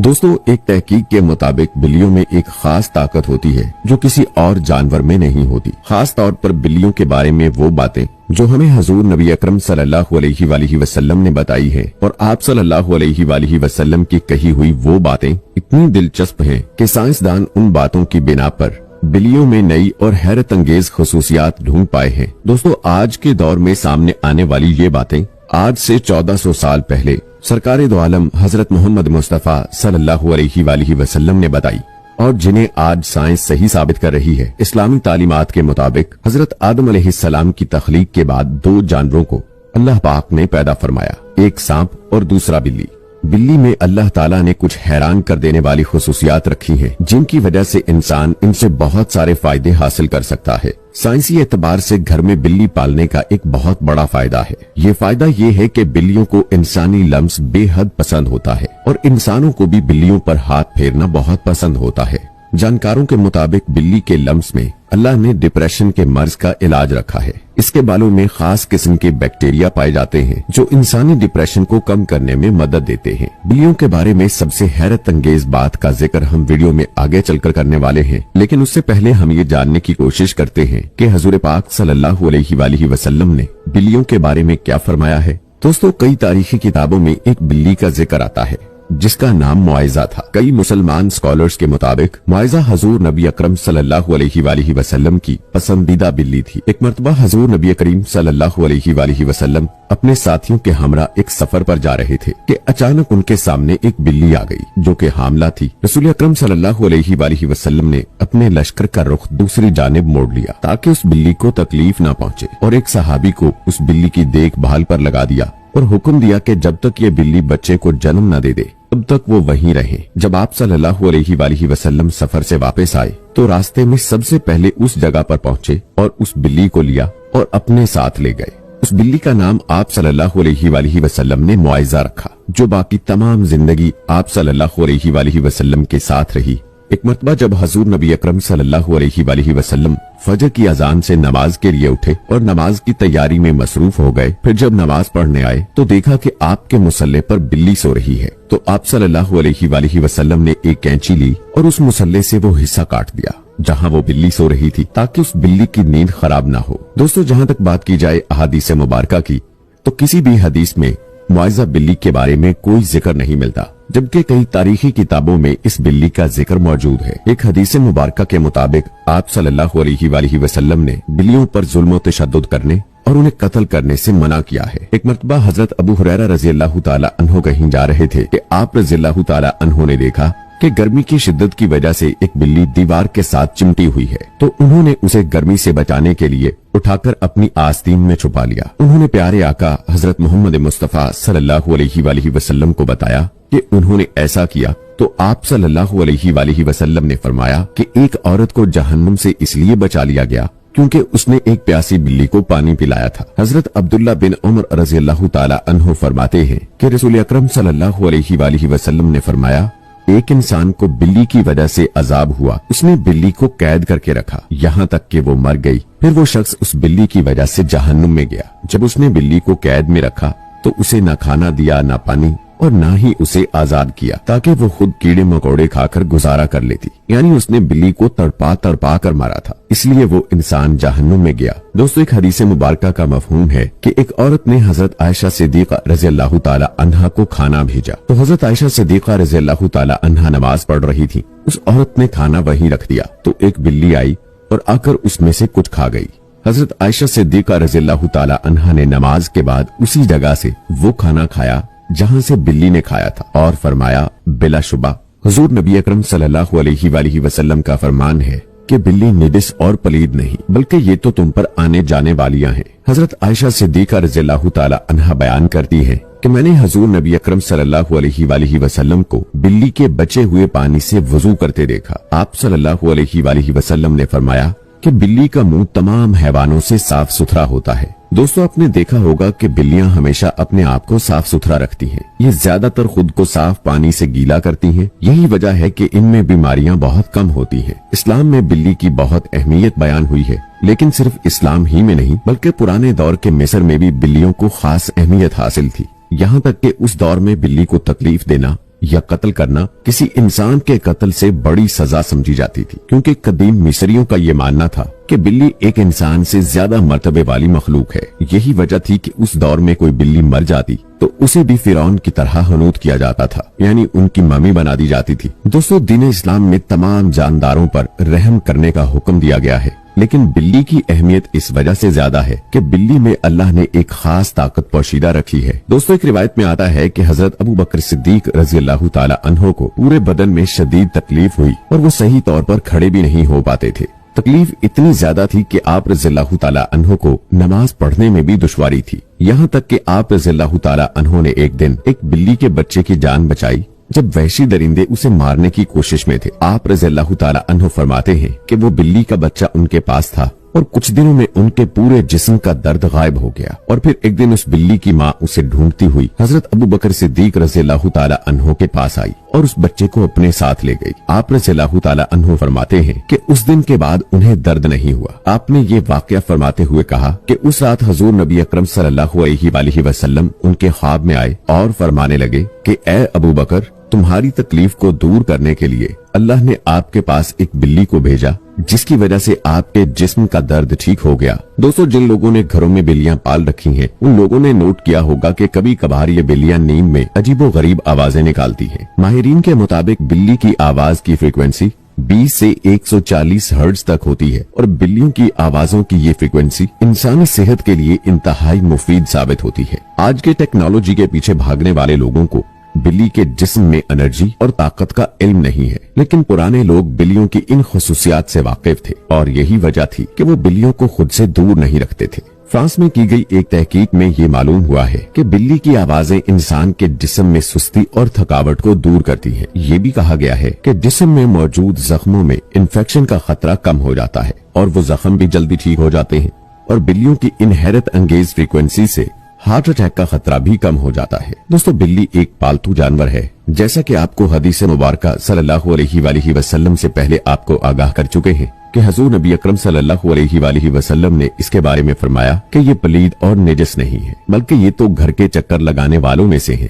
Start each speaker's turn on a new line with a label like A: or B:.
A: दोस्तों, एक तहकीक के मुताबिक बिल्लियों में एक खास ताकत होती है जो किसी और जानवर में नहीं होती। खास तौर पर बिल्लियों के बारे में वो बातें जो हमें हजूर नबी अकरम सल्लल्लाहु अलैहि वसल्लम ने बताई है और आप सल्लल्लाहु अलैहि वसल्लम की कही हुई वो बातें इतनी दिलचस्प हैं कि साइंसदान उन बातों की बिना पर बिल्लियों में नई और हैरत अंगेज खसूसियात ढूंढ पाए हैं। दोस्तों, आज के दौर में सामने आने वाली ये बातें आज से 1400 साल पहले सरकार दो आलम हजरत मोहम्मद मुस्तफा सल्लल्लाहु अलैहि वसल्लम ने बताई और जिन्हें आज साइंस सही साबित कर रही है। इस्लामी तालीमात के मुताबिक हजरत आदम अलैहिस्सलाम की तख्लीक के बाद दो जानवरों को अल्लाह पाक ने पैदा फरमाया, एक सांप और दूसरा बिल्ली। बिल्ली में अल्लाह ताला ने कुछ हैरान कर देने वाली खुसूसियात रखी हैं, जिनकी वजह से इंसान इनसे बहुत सारे फायदे हासिल कर सकता है। साइंसी एतबार से घर में बिल्ली पालने का एक बहुत बड़ा फायदा है। ये फायदा ये है कि बिल्लियों को इंसानी लम्स बेहद पसंद होता है और इंसानों को भी बिल्लियों पर हाथ फेरना बहुत पसंद होता है। जानकारों के मुताबिक बिल्ली के लम्स में अल्लाह ने डिप्रेशन के मर्ज का इलाज रखा है। इसके बालों में खास किस्म के बैक्टीरिया पाए जाते हैं जो इंसानी डिप्रेशन को कम करने में मदद देते हैं। बिल्लियों के बारे में सबसे हैरत अंगेज बात का जिक्र हम वीडियो में आगे चलकर करने वाले हैं, लेकिन उससे पहले हम ये जानने की कोशिश करते हैं कि हजूर पाक सल्लल्लाहु अलैहि वसल्लम ने बिल्लियों के बारे में क्या फरमाया है। दोस्तों, कई तारीखी किताबों में एक बिल्ली का जिक्र आता है जिसका नाम मुआइजा था। कई मुसलमान स्कॉलर्स के मुताबिक मुआइजा हजूर नबी अकरम सल्लल्लाहु अलैहि वसल्लम की पसंदीदा बिल्ली थी। एक मर्तबा हजूर नबी करीम सल्लल्लाहु अलैहि वसल्लम अपने साथियों के हमरा एक सफर पर जा रहे थे कि अचानक उनके सामने एक बिल्ली आ गई जो कि हामला थी। रसूल अकरम सल्लल्लाहु अलैहि वसल्लम ने अपने लश्कर का रुख दूसरी जानिब मोड़ लिया ताकि उस बिल्ली को तकलीफ न पहुंचे और एक सहाबी को उस बिल्ली की देखभाल पर लगा दिया और हुक्म दिया कि जब तक ये बिल्ली बच्चे को जन्म न दे दे तब तक वो वहीं रहे। जब आप सल्लल्लाहु अलैहि वसल्लम सफर से वापस आए तो रास्ते में सबसे पहले उस जगह पर पहुंचे और उस बिल्ली को लिया और अपने साथ ले गए। उस बिल्ली का नाम आप सल्लल्लाहु अलैहि वसल्लम ने मुआइजा रखा, जो बाकी तमाम जिंदगी आप सल्लल्लाहु अलैहि वसल्लम के साथ रही। एक मर्तबा जब हजूर नबी अकरम सल्लल्लाहु अलैहि वसल्लम फजर की अजान से नमाज के लिए उठे और नमाज की तैयारी में मसरूफ हो गए, फिर जब नमाज पढ़ने आए तो देखा कि आपके मुसल्ले पर बिल्ली सो रही है। तो आप सल्लल्लाहु अलैहि वसल्लम ने एक कैंची ली और उस मुसल्ले से वो हिस्सा काट दिया जहां वो बिल्ली सो रही थी, ताकि उस बिल्ली की नींद खराब ना हो। दोस्तों, जहां तक बात की जाए अहादीस मुबारका की, तो किसी भी हदीस में मुआइजा बिल्ली के बारे में कोई जिक्र नहीं मिलता, जबकि कई तारीखी किताबों में इस बिल्ली का जिक्र मौजूद है। एक हदीस मुबारका के मुताबिक आप सल्लल्लाहु अलैहि वसल्लम ने बिल्लियों पर जुल्म व तशद्दुद करने और उन्हें कत्ल करने से मना किया है। एक मर्तबा हजरत अबू हुरैरा रज़ियल्लाहु ताला अन्हु कहीं जा रहे थे कि आप रज़ियल्लाहु ताला अन्हु ने देखा कि गर्मी की शिद्दत की वजह से एक बिल्ली दीवार के साथ चिमटी हुई है, तो उन्होंने उसे गर्मी से बचाने के लिए उठाकर अपनी आस्तीन में छुपा लिया। उन्होंने प्यारे आका हजरत मोहम्मद मुस्तफा सल्लल्लाहु अलैहि वसल्लम को बताया कि उन्होंने ऐसा किया, तो आप सल्लल्लाहु अलैहि वसल्लम ने फरमाया कि एक औरत को जहन्नुम से इसलिए बचा लिया गया क्योंकि उसने एक प्यासी बिल्ली को पानी पिलाया था। हजरत अब्दुल्ला बिन उमर रज़ियल्लाहु ताला अन्हु फरमाते हैं कि रसूल अकरम सल्लल्लाहु अलैहि वसल्लम ने फरमाया, एक इंसान को बिल्ली की वजह से अजाब हुआ, उसने बिल्ली को कैद करके रखा यहाँ तक कि वो मर गई। फिर वो शख्स उस बिल्ली की वजह से जहन्नुम में गया। जब उसने बिल्ली को कैद में रखा तो उसे न खाना दिया, न पानी, और न ही उसे आजाद किया ताकि वो खुद कीड़े मकोड़े खाकर गुजारा कर लेती। यानी उसने बिल्ली को तड़पा तड़पा कर मारा था, इसलिए वो इंसान जहन्नुम में गया। दोस्तों, एक हदीस मुबारका का मफहूम है कि एक औरत ने हजरत आयशा सिद्दीक़ा रज़ियल्लाहु ताला अन्हा को खाना भेजा, तो हजरत आयशा सिद्दीक़ा रज़ियल्लाहु ताला अन्हा नमाज पढ़ रही थी। उस औरत ने खाना वहीं रख दिया तो एक बिल्ली आई और आकर उसमें से कुछ खा गई। हजरत आयशा सिद्दीक़ा रज़ियल्लाहु ताला अन्हा ने नमाज के बाद उसी जगह से वो खाना खाया जहां से बिल्ली ने खाया था और फरमाया, बिलाशुबा हुजूर नबी अकरम सल्लल्लाहु अलैहि वसल्लम का फरमान है कि बिल्ली निदिस और पलीद नहीं, बल्कि ये तो तुम पर आने जाने वालियां हैं। हजरत आयशा सिद्दीक़ा रज़ियल्लाहु ताला अन्हा बयान करती है कि मैंने हजूर नबी अकरम सल्लल्लाहु अलैहि वसल्लम को बिल्ली के बचे हुए पानी से वजू करते देखा। आप सल्लल्लाहु अलैहि वसल्लम ने फरमाया कि बिल्ली का मुंह तमाम हैवानों से साफ सुथरा होता है। दोस्तों, आपने देखा होगा कि बिल्लियां हमेशा अपने आप को साफ सुथरा रखती हैं। ये ज्यादातर खुद को साफ पानी से गीला करती हैं। यही वजह है कि इनमें बीमारियां बहुत कम होती हैं। इस्लाम में बिल्ली की बहुत अहमियत बयान हुई है, लेकिन सिर्फ इस्लाम ही में नहीं बल्कि पुराने दौर के मिस्र में भी बिल्लियों को खास अहमियत हासिल थी। यहाँ तक कि उस दौर में बिल्ली को तकलीफ देना या कत्ल करना किसी इंसान के कत्ल से बड़ी सजा समझी जाती थी, क्योंकि कदीम मिस्रियों का ये मानना था कि बिल्ली एक इंसान से ज्यादा मर्तबे वाली मखलूक है। यही वजह थी कि उस दौर में कोई बिल्ली मर जाती तो उसे भी फिरौन की तरह हनूत किया जाता था, यानी उनकी मम्मी बना दी जाती थी। दोस्तों, दीन इस्लाम में तमाम जानदारों पर रहम करने का हुक्म दिया गया है, लेकिन बिल्ली की अहमियत इस वजह से ज्यादा है कि बिल्ली में अल्लाह ने एक खास ताकत पोशीदा रखी है। दोस्तों, एक रिवायत में आता है कि हजरत अबू बकर सिद्दीक रज़ी अल्लाह ताला अन्हो को पूरे बदन में शदीद तकलीफ हुई और वो सही तौर पर खड़े भी नहीं हो पाते थे। तकलीफ इतनी ज्यादा थी कि आप रज़ियल्लाहु ताला अन्हो को नमाज पढ़ने में भी दुश्वारी थी। यहाँ तक कि आप रज़ियल्लाहु ताला अन्हो ने एक दिन एक बिल्ली के बच्चे की जान बचाई जब वहशी दरिंदे उसे मारने की कोशिश में थे। आप रज़ियल्लाहु ताला अन्हो फरमाते हैं कि वो बिल्ली का बच्चा उनके पास था और कुछ दिनों में उनके पूरे जिस्म का दर्द गायब हो गया। और फिर एक दिन उस बिल्ली की माँ उसे ढूंढती हुई हजरत अबू बकर सिद्दीक रज़ियल्लाहु ताला अन्हो के पास आई और उस बच्चे को अपने साथ ले गई। आप रज़ियल्लाहु ताला अन्हो फरमाते हैं कि उस दिन के बाद उन्हें दर्द नहीं हुआ। आपने ये वाकया फरमाते हुए कहा कि उस रात हजूर नबी अकरम सल्लल्लाहु अलैहि वसल्लम उनके ख्वाब में आए और फरमाने लगे कि ए अबू बकर, तुम्हारी तकलीफ को दूर करने के लिए अल्लाह ने आपके पास एक बिल्ली को भेजा, जिसकी वजह से आपके जिस्म का दर्द ठीक हो गया। दोस्तों, जिन लोगों ने घरों में बिल्लियां पाल रखी हैं, उन लोगों ने नोट किया होगा कि कभी कभार ये बिल्लियां नींद में अजीबो गरीब आवाजें निकालती हैं। माहिरीन के मुताबिक बिल्ली की आवाज की फ्रीक्वेंसी 20 से 140 हर्ट्ज तक होती है और बिल्लियों की आवाजों की ये फ्रीक्वेंसी इंसानी सेहत के लिए इंतहाई मुफीद साबित होती है। आज के टेक्नोलॉजी के पीछे भागने वाले लोगों को बिल्ली के जिस्म में एनर्जी और ताकत का इल्म नहीं है, लेकिन पुराने लोग बिल्लियों की इन खुसूसियात से वाकिफ थे और यही वजह थी कि वो बिल्लियों को खुद से दूर नहीं रखते थे। फ्रांस में की गई एक तहकीक में ये मालूम हुआ है कि बिल्ली की आवाजें इंसान के जिस्म में सुस्ती और थकावट को दूर करती हैं। ये भी कहा गया है कि जिस्म में मौजूद जख्मों में इन्फेक्शन का खतरा कम हो जाता है और वो जख्म भी जल्दी ठीक हो जाते हैं। और बिल्लियों की इन हैरत अंगेज फ्रीक्वेंसी से हार्ट अटैक का खतरा भी कम हो जाता है। दोस्तों, बिल्ली एक पालतू जानवर है, जैसा कि आपको हदीस मुबारका सल्लल्लाहु अलैहि वसल्लम से पहले आपको आगाह कर चुके हैं कि हजूर नबी अकरम सल्लल्लाहु अलैहि वसल्लम ने इसके बारे में फरमाया कि ये पलीद और नेजस नहीं है, बल्कि ये तो घर के चक्कर लगाने वालों में से है।